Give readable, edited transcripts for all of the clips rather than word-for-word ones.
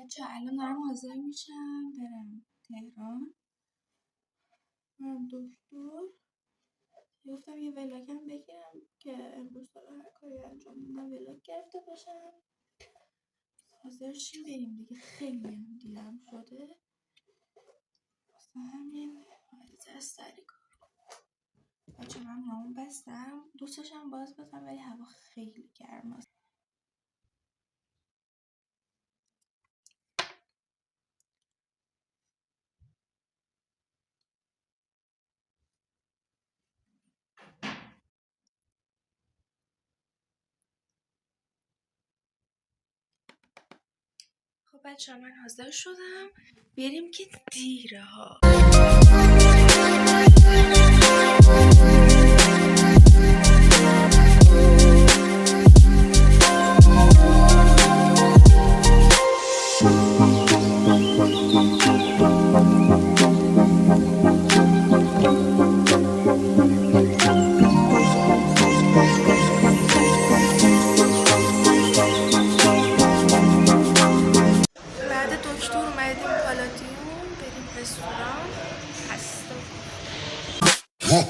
بچه الان دارم حاضر میشم برم تهران، برم دکتر. گفتم یه ولاگم بگیرم که امروز دارم هر کاری انجام میدم ولاگ گرفته باشم. حاضر شیم بریم دیگه، خیلی هم دیرم شده. واسه همین باید از سری کار کنم. بچه من نامو بستم، دوستشم باز بزنم ولی هوا خیلی گرم است. خب بچه من حاضر شدم بریم که دیره ها. رستوران خسته و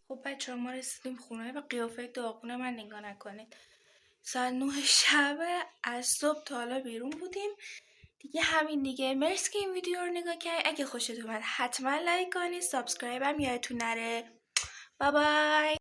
خب بچه ما رسیدیم خونه. به قیافه داغون من نگاه نکنید. ساعت 9 شب، از صبح تا حالا بیرون بودیم دیگه. همین دیگه. مرسی که این ویدیو رو نگاه کردید. اگه خوشتون اومد حتما لایک کنید، سابسکرایب هم یادتون نره. بای بای.